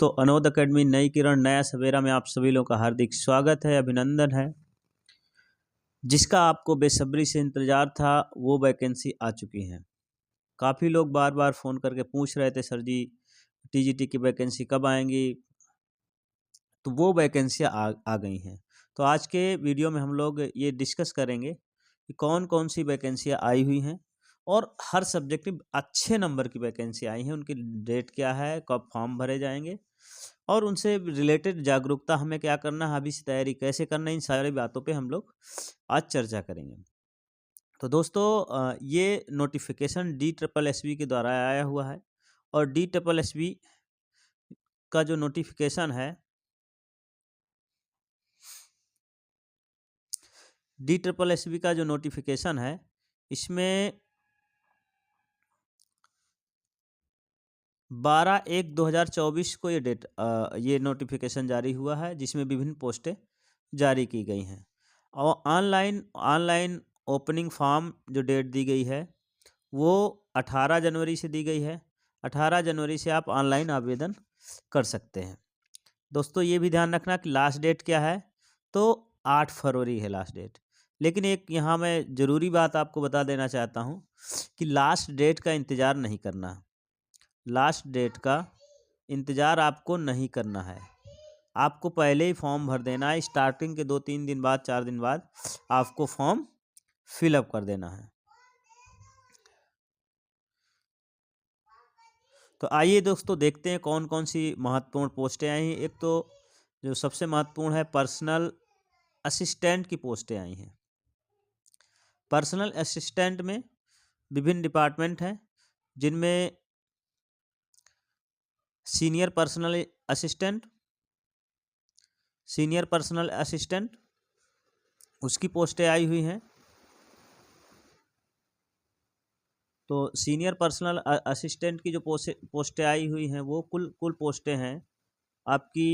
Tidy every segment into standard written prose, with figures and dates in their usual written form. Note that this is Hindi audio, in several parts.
दोस्तों, अनोद अकेडमी नई किरण नया सवेरा में आप सभी लोगों का हार्दिक स्वागत है, अभिनंदन है। जिसका आपको बेसब्री से इंतज़ार था वो वैकेंसी आ चुकी है। काफ़ी लोग बार बार फ़ोन करके पूछ रहे थे, सर जी टीजीटी की वैकेंसी कब आएंगी, तो वो वैकेंसी आ गई हैं। तो आज के वीडियो में हम लोग ये डिस्कस करेंगे कि कौन कौन सी वैकेंसियाँ आई हुई हैं और हर सब्जेक्ट में अच्छे नंबर की वैकेंसी आई हैं, उनकी डेट क्या है, कब फॉर्म भरे जाएंगे और उनसे रिलेटेड जागरूकता हमें क्या करना है, अभी से तैयारी कैसे करना है, इन सारी बातों पे हम लोग आज चर्चा करेंगे। तो दोस्तों ये नोटिफिकेशन DSSB के द्वारा आया हुआ है और DSSB का जो नोटिफिकेशन है, DSSB का जो नोटिफिकेशन है इसमें 12/1/2024 को ये नोटिफिकेशन जारी हुआ है, जिसमें विभिन्न पोस्टें जारी की गई हैं और ऑनलाइन ओपनिंग फॉर्म जो डेट दी गई है वो 18 जनवरी से दी गई है। 18 जनवरी से आप ऑनलाइन आवेदन कर सकते हैं। दोस्तों ये भी ध्यान रखना कि लास्ट डेट क्या है, तो 8 फरवरी है लास्ट डेट। लेकिन एक यहाँ मैं ज़रूरी बात आपको बता देना चाहता हूँ कि लास्ट डेट का इंतज़ार नहीं करना। लास्ट डेट का इंतज़ार आपको नहीं करना है, आपको पहले ही फॉर्म भर देना है। स्टार्टिंग के 2-3 दिन बाद, 4 दिन बाद आपको फॉर्म फिलअप कर देना है। तो आइए दोस्तों देखते हैं कौन कौन सी महत्वपूर्ण पोस्टें आई हैं। एक तो जो सबसे महत्वपूर्ण है, पर्सनल असिस्टेंट की पोस्टें आई हैं। पर्सनल असिस्टेंट में विभिन्न डिपार्टमेंट हैं, जिनमें सीनियर पर्सनल असिस्टेंट उसकी पोस्टें आई हुई हैं। तो सीनियर पर्सनल असिस्टेंट की जो पोस्टें आई हुई हैं वो कुल पोस्टें हैं आपकी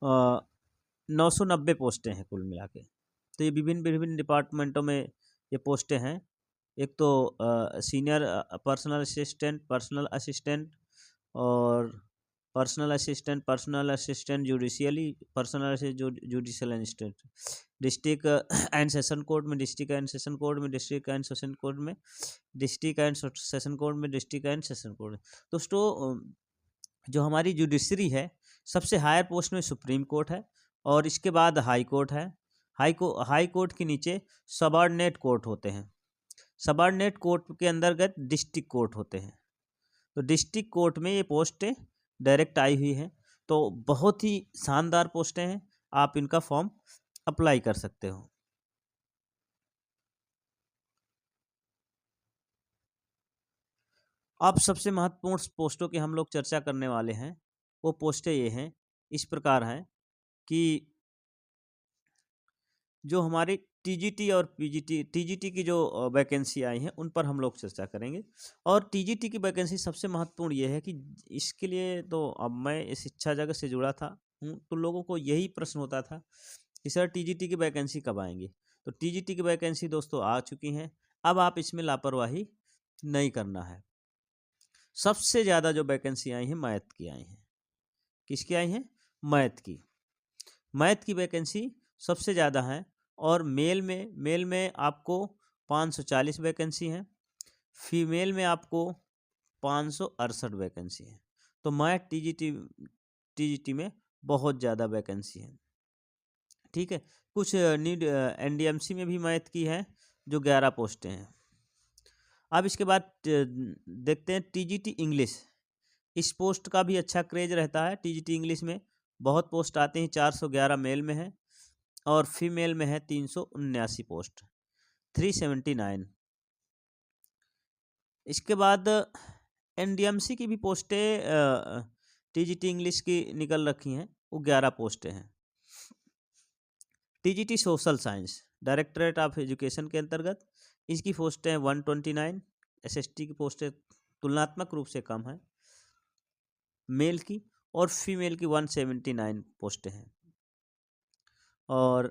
990 पोस्टें हैं कुल मिला के। तो ये विभिन्न विभिन्न डिपार्टमेंटों में ये पोस्टें हैं। एक तो सीनियर पर्सनल असिस्टेंट और personal assistant judicially, judicial assistant, district and session court में, डिस्ट्रिक्ट एंड सेशन कोर्ट में, डिस्ट्रिक्ट एंड सेशन कोर्ट में, डिस्ट्रिक्ट एंड सेशन कोर्ट में, डिस्ट्रिक्ट एंड सेशन कोर्ट में। दोस्तों जो हमारी जुडिशरी है, सबसे हायर पोस्ट में सुप्रीम कोर्ट है और इसके बाद हाई कोर्ट है। हाई कोर्ट के नीचे सबऑर्डिनेट कोर्ट होते हैं। सबऑर्डिनेट कोर्ट के अंतर्गत डिस्ट्रिक्ट कोर्ट होते हैं। तो डिस्ट्रिक्ट कोर्ट में ये पोस्टें डायरेक्ट आई हुई हैं। तो बहुत ही शानदार पोस्टें हैं, आप इनका फॉर्म अप्लाई कर सकते हो। अब सबसे महत्वपूर्ण पोस्टों की हम लोग चर्चा करने वाले हैं। वो पोस्टें ये हैं, इस प्रकार हैं कि जो हमारी टीजीटी और टीजीटी की जो वैकेंसी आई हैं उन पर हम लोग चर्चा करेंगे। और टीजीटी की वैकेंसी सबसे महत्वपूर्ण ये है कि इसके लिए तो अब मैं इस शिक्षा जगत से जुड़ा था तो लोगों को यही प्रश्न होता था कि सर टीजीटी की वैकेंसी कब आएंगी। तो टीजीटी की वैकेंसी दोस्तों आ चुकी हैं। अब आप इसमें लापरवाही नहीं करना है। सबसे ज़्यादा जो वैकेंसी आई हैं मैथ की आई हैं। किसकी आई हैं? मैथ की वैकेंसी सबसे ज़्यादा है और मेल में आपको 540 वैकेंसी हैं, फीमेल में आपको 568 वैकेंसी है। तो मैथ टीजीटी में बहुत ज़्यादा वैकेंसी है। ठीक है, कुछ नीड एनडीएमसी में भी मैथ की है जो 11 पोस्टें हैं। अब इसके बाद देखते हैं टीजीटी इंग्लिश। इस पोस्ट का भी अच्छा क्रेज रहता है। टीजीटी इंग्लिश में बहुत पोस्ट आते हैं, 411 मेल में है और फीमेल में है 379 पोस्ट, 379। इसके बाद एनडीएमसी की भी पोस्टें टीजीटी इंग्लिश की निकल रखी हैं, वो 11 पोस्टें हैं। TGT social science, directorate of education के अंतर्गत इसकी पोस्टें 129। एसएसटी की पोस्टें तुलनात्मक रूप से कम है मेल की, और फीमेल की 179 पोस्टें हैं। और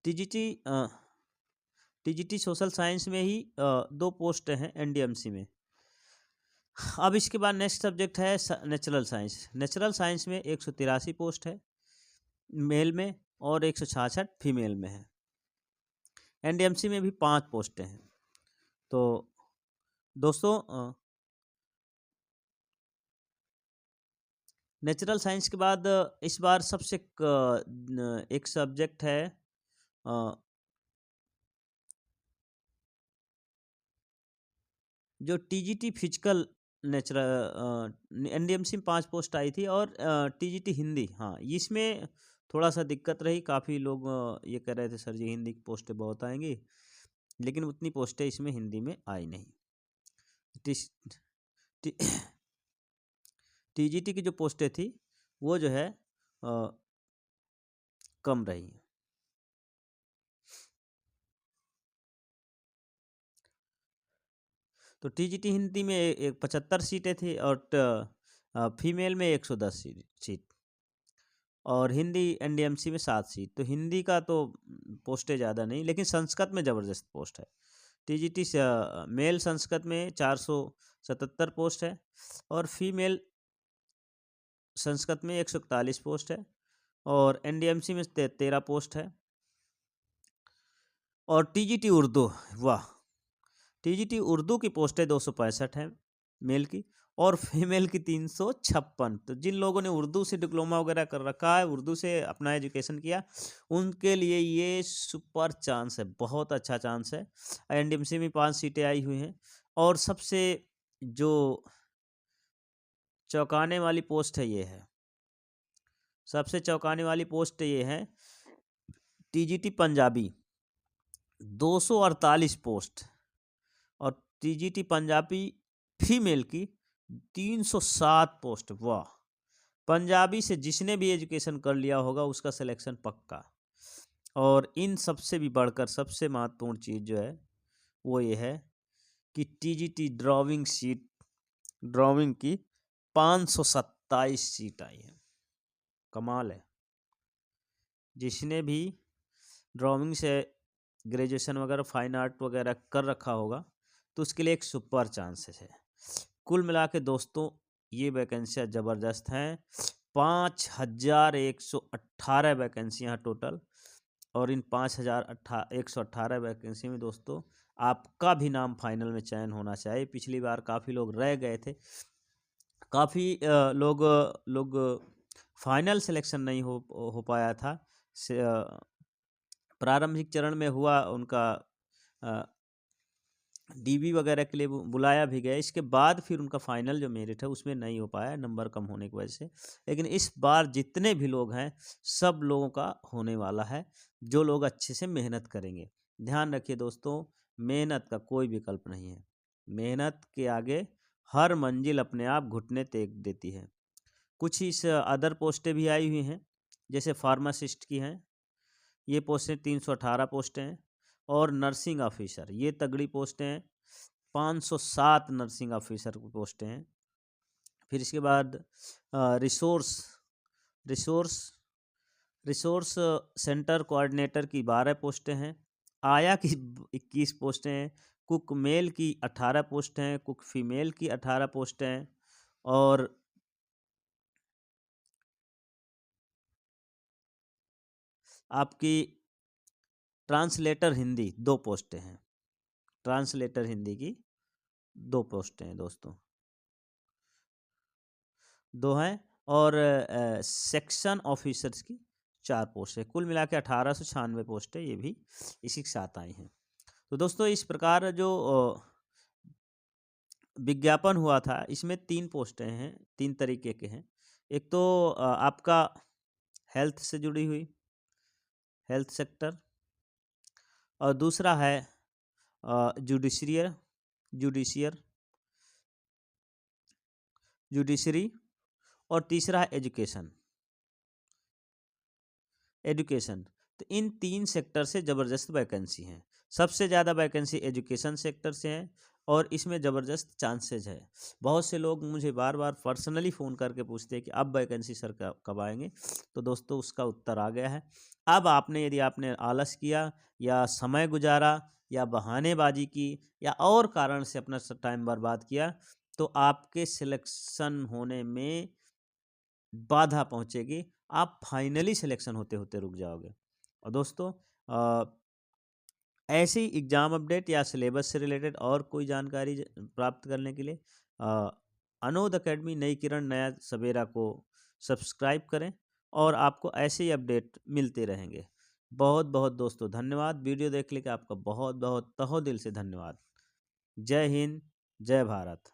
टीजीटी टीजीटी सोशल साइंस में ही 2 पोस्ट हैं एनडीएमसी में। अब इसके बाद नेक्स्ट सब्जेक्ट है नेचुरल साइंस। नेचुरल साइंस में 183 पोस्ट है मेल में और 166 फीमेल में है। एनडीएमसी में भी 5 पोस्टें हैं। तो दोस्तों नेचुरल साइंस के बाद इस बार सबसे एक सब्जेक्ट है जो टीजीटी फिजिकल नेचुरल। एनडीएमसी में 5 पोस्ट आई थी और टीजीटी हिंदी, हाँ इसमें थोड़ा सा दिक्कत रही। काफ़ी लोग ये कह रहे थे सर जी हिंदी की पोस्टें बहुत आएंगी, लेकिन उतनी पोस्टें इसमें हिंदी में आई नहीं। टीजीटी की जो पोस्टें थी वो जो है कम रही। तो टीजीटी हिंदी में 75 सीटें थी और फीमेल में 110 सीट और हिंदी एनडीएमसी में 7 सीट। तो हिंदी का तो पोस्टें ज़्यादा नहीं, लेकिन संस्कृत में ज़बरदस्त पोस्ट है। टीजीटी से मेल संस्कृत में 477 पोस्ट है और फीमेल संस्कृत में 141 पोस्ट है और एनडीएमसी में 13 पोस्ट है। और टीजीटी उर्दू, वाह, टीजीटी उर्दू की पोस्टें 265 हैं मेल की और फीमेल की 356। तो जिन लोगों ने उर्दू से डिप्लोमा वगैरह कर रखा है, उर्दू से अपना एजुकेशन किया, उनके लिए ये सुपर चांस है, बहुत अच्छा चांस है। एनडीएमसी में 5 सीटें आई हुई हैं और सबसे जो चौंकाने वाली पोस्ट है ये है, सबसे चौंकाने वाली पोस्ट ये है टीजीटी पंजाबी 248 पोस्ट और टीजीटी पंजाबी फीमेल की 307 पोस्ट। वाह, पंजाबी से जिसने भी एजुकेशन कर लिया होगा उसका सिलेक्शन पक्का। और इन सबसे भी बढ़कर सबसे महत्वपूर्ण चीज़ जो है वो ये है कि टीजीटी ड्राइंग की 527 सीट आई है। कमाल है। जिसने भी ड्राइंग से ग्रेजुएशन वगैरह फाइन आर्ट वगैरह कर रखा होगा तो उसके लिए एक सुपर चांसेस है। कुल मिला के दोस्तों ये वैकेंसियाँ ज़बरदस्त हैं। 5118 वैकेंसियाँ टोटल और इन 5118 वैकेंसी में दोस्तों आपका भी नाम फाइनल में चयन होना चाहिए। पिछली बार काफ़ी लोग रह गए थे, काफ़ी लोग फाइनल सिलेक्शन नहीं हो पाया था। प्रारंभिक चरण में हुआ उनका डीबी वगैरह के लिए बुलाया भी गया, इसके बाद फिर उनका फाइनल जो मेरिट है उसमें नहीं हो पाया नंबर कम होने की वजह से। लेकिन इस बार जितने भी लोग हैं सब लोगों का होने वाला है, जो लोग अच्छे से मेहनत करेंगे। ध्यान रखिए दोस्तों, मेहनत का कोई विकल्प नहीं है। मेहनत के आगे हर मंजिल अपने आप घुटने टेक देती है। कुछ इस अदर पोस्टें भी आई हुई हैं, जैसे फार्मासिस्ट की हैं, ये पोस्टें 318 पोस्टें हैं और नर्सिंग ऑफिसर, ये तगड़ी पोस्टें हैं, 507 नर्सिंग ऑफिसर की पोस्टें हैं। फिर इसके बाद रिसोर्स सेंटर कोऑर्डिनेटर की 12 पोस्टें हैं, आया की 21 पोस्टें हैं, कुक मेल की 18 पोस्टें हैं, कुक फीमेल की 18 पोस्टें हैं और आपकी ट्रांसलेटर हिंदी 2 पोस्टें हैं। ट्रांसलेटर हिंदी की 2 पोस्टें हैं दोस्तों, 2 हैं और सेक्शन ऑफिसर्स की 4 पोस्ट है। कुल मिला के 1896 पोस्टें ये भी इसी के साथ आई हैं। तो दोस्तों इस प्रकार जो विज्ञापन हुआ था इसमें 3 पोस्टें हैं, 3 तरीके के हैं। एक तो आपका हेल्थ से जुड़ी हुई, हेल्थ सेक्टर, और दूसरा है जुडिशरी और तीसरा है एजुकेशन। तो इन 3 सेक्टर से ज़बरदस्त वैकेंसी हैं। सबसे ज़्यादा वैकेंसी एजुकेशन सेक्टर से है और इसमें ज़बरदस्त चांसेज है। बहुत से लोग मुझे बार बार पर्सनली फ़ोन करके पूछते हैं कि अब वैकेंसी सर कब आएंगे। तो दोस्तों उसका उत्तर आ गया है। अब आपने यदि आपने आलस किया या समय गुजारा या बहानेबाजी की या और कारण से अपना टाइम बर्बाद किया, तो आपके सिलेक्शन होने में बाधा पहुंचेगी। आप फाइनली सिलेक्शन होते होते रुक जाओगे। और दोस्तों, ऐसी एग्जाम अपडेट या सिलेबस से रिलेटेड और कोई जानकारी प्राप्त करने के लिए अनोद अकेडमी नई किरण नया सवेरा को सब्सक्राइब करें और आपको ऐसे ही अपडेट मिलते रहेंगे। बहुत बहुत दोस्तों धन्यवाद। वीडियो देखने के आपका बहुत बहुत तहो दिल से धन्यवाद। जय हिंद, जय भारत।